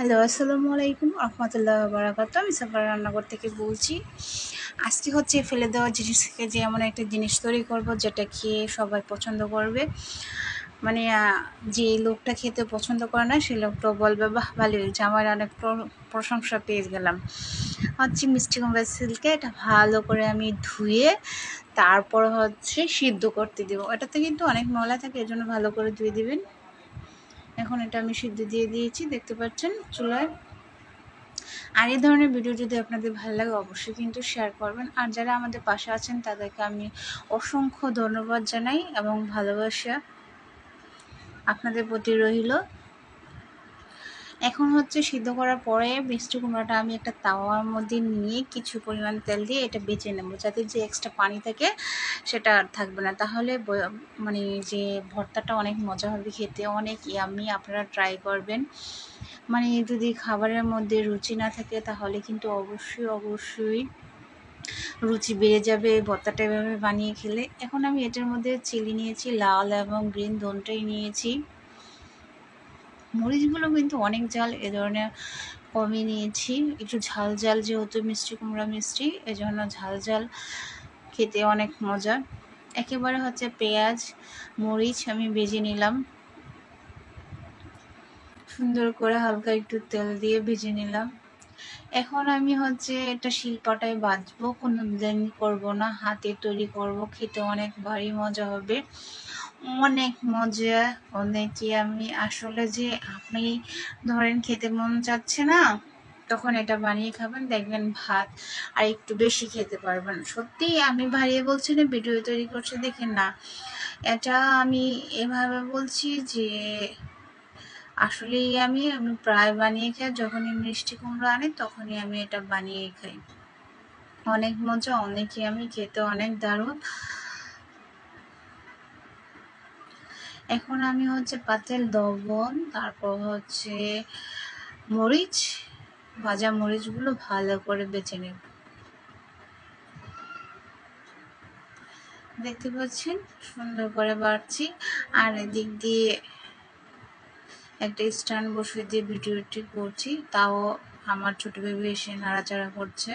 Hello, আসসালামু আলাইকুম রহমতুল্লাহ বারাকাতুহু। আমি সাফার রান্নাঘর থেকে বলছি। আজকে হচ্ছে ফেলে দেওয়া জিনিস থেকে যে এমন একটা জিনিস তৈরি করব যেটা খেয়ে সবাই পছন্দ করবে। মানে যে লোকটা খেতে পছন্দ করে না সেই লোকটাও বলবে, বাহ ভালো হয়েছে, আমার অনেক প্রশংসা পেয়ে গেলাম। হচ্ছে মিষ্টি কুমড়া সিলকে এটা ভালো করে আমি ধুয়ে তারপর হচ্ছে সিদ্ধ করতে দেবো। এটাতে কিন্তু অনেক ময়লা থাকে, এর জন্য ভালো করে ধুয়ে দিবেন। এখন এটা আমি সিদ্ধ দিয়ে দিয়েছি, দেখতে পাচ্ছেন চুলায়। আর এই ধরনের ভিডিও যদি আপনাদের ভালো লাগে অবশ্যই কিন্তু শেয়ার করবেন। আর যারা আমাদের পাশে আছেন তাদেরকে আমি অসংখ্য ধন্যবাদ জানাই এবং ভালোবাসা আপনাদের প্রতি রইল। এখন হচ্ছে সিদ্ধ করার পরে মিষ্টি কুমড়াটা আমি একটা তাওয়ার মধ্যে নিয়ে কিছু পরিমাণ তেল দিয়ে এটা বেজে নেব, যাতে যে এক্সট্রা পানি থাকে সেটা আর থাকবে না। তাহলে মানে যে ভর্তাটা অনেক মজা হবে খেতে, অনেক ইয়ামি। আপনারা ট্রাই করবেন। মানে যদি খাবারের মধ্যে রুচি না থাকে তাহলে কিন্তু অবশ্যই রুচি বেড়ে যাবে এই ভর্তাটা এভাবে বানিয়ে খেলে। এখন আমি এটার মধ্যে চিলি নিয়েছি, লাল এবং গ্রিন দুটোই নিয়েছি। মরিচগুলো কিন্তু অনেক ঝাল, এ ধরনের কমই নিয়েছি। একটু ঝাল যেহেতু মিষ্টি কুমড়া মিষ্টি, এজন্য ঝাল খেতে অনেক মজা। একেবারে হচ্ছে পেঁয়াজ মরিচ আমি ভেজে নিলাম, সুন্দর করে হালকা একটু তেল দিয়ে ভেজে নিলাম। এখন আমি হচ্ছে এটা শিলপাটায় বাজবো, কোনো ব্লেন্ড করব না, হাতে তৈরি করব। খেতে অনেক ভারী মজা হবে, অনেক মজা। অনেকে আমি আসলে যে আপনি ধরেন খেতে মন চাচ্ছে না, তখন এটা বানিয়ে খাবেন, দেখবেন ভাত আর একটু বেশি খেতে পারবেন। সত্যি আমি বাড়িয়ে বলছি না, ভিডিও তৈরি করছে দেখেন না। এটা আমি এভাবে বলছি যে আসলেই আমি প্রায় বানিয়ে খাই, যখনই মিষ্টি কুমড়ো আনি তখনই আমি এটা বানিয়ে খাই। অনেক মজা, অনেকে আমি খেতে অনেক দারুণ। এখন আমি হচ্ছে পাতিল লবণ, তারপর হচ্ছে মরিচ, ভাজা মরিচগুলো ভালো করে বেছে নেব। দেখতে পাচ্ছেন সুন্দর করে বাড়ছি। আর এদিক দিয়ে একটা স্ট্যান্ড বসিয়ে দিয়ে ভিডিওটি করছি, তাও আমার ছোট বেবি এসে নাড়াচাড়া করছে।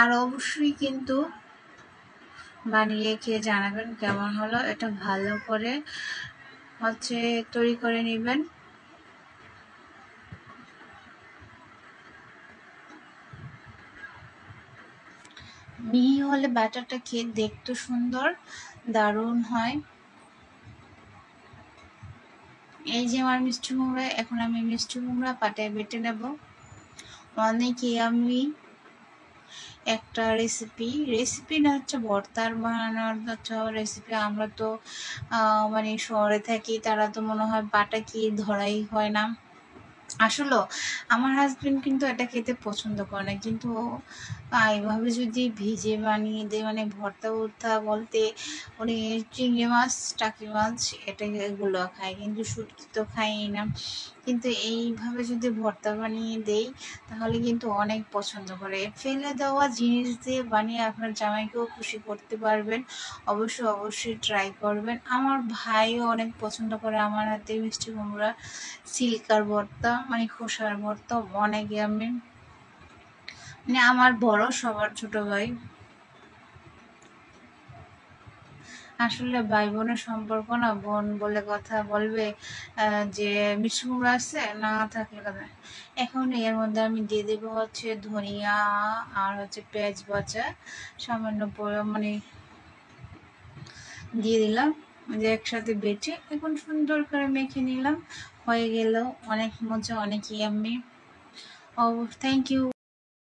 আর অবশ্যই কিন্তু বানিয়ে খেয়ে জানাবেন কেমন হলো। এটা ভালো করে হচ্ছে তৈরি করে নেবেন। মিহি হলে ব্যাটারটা খেয়ে দেখতে সুন্দর দারুণ হয়। এই যে আমার মিষ্টি কুমড়া, এখন আমি মিষ্টি কুমড়া পাটায় বেটে নেব। অনেকে আমি একটা রেসিপি না হচ্ছে ভর্তার বানানোর হচ্ছে রেসিপি। আমরা তো মানে শহরে থাকি, তারা তো মনে হয় বাটা কি ধরাই হয় না। আসলে আমার হাজবেন্ড কিন্তু এটা খেতে পছন্দ করে না, কিন্তু এভাবে যদি ভিজে বানিয়ে দেয়, মানে ভর্তা বলতে উনি চিংড়ি মাছ টাকি মাছ এগুলো খায়, কিন্তু শুটকি তো খায়ই না। কিন্তু এইভাবে যদি ভর্তা বানিয়ে দেই তাহলে কিন্তু অনেক পছন্দ করে। ফেলে দেওয়া জিনিস দিয়ে বানিয়ে আপনার জামাইকেও খুশি করতে পারবেন। অবশ্যই ট্রাই করবেন। আমার ভাইও অনেক পছন্দ করে আমার হাতে মিষ্টি কুমড়া সিল্কার ভর্তা, মানে খোসার ভর্তা অনেক আমি, মানে আমার বড় সবার ছোট ভাই। আসলে ভাই বোনের সম্পর্ক না, বোন বলে কথা বলবে যে মিষ্টি কুমড়া আছে না থাকলে কথা। এখন এর মধ্যে আমি দিয়ে দেবো হচ্ছে ধনিয়া আর হচ্ছে পেঁয়াজ বাটা সামান্য মানে দিয়ে দিলাম, যে একসাথে বেটে এখন সুন্দর করে মেখে নিলাম। হয়ে গেল, অনেক মজা, অনেক ইয়াম্মি। O thank you.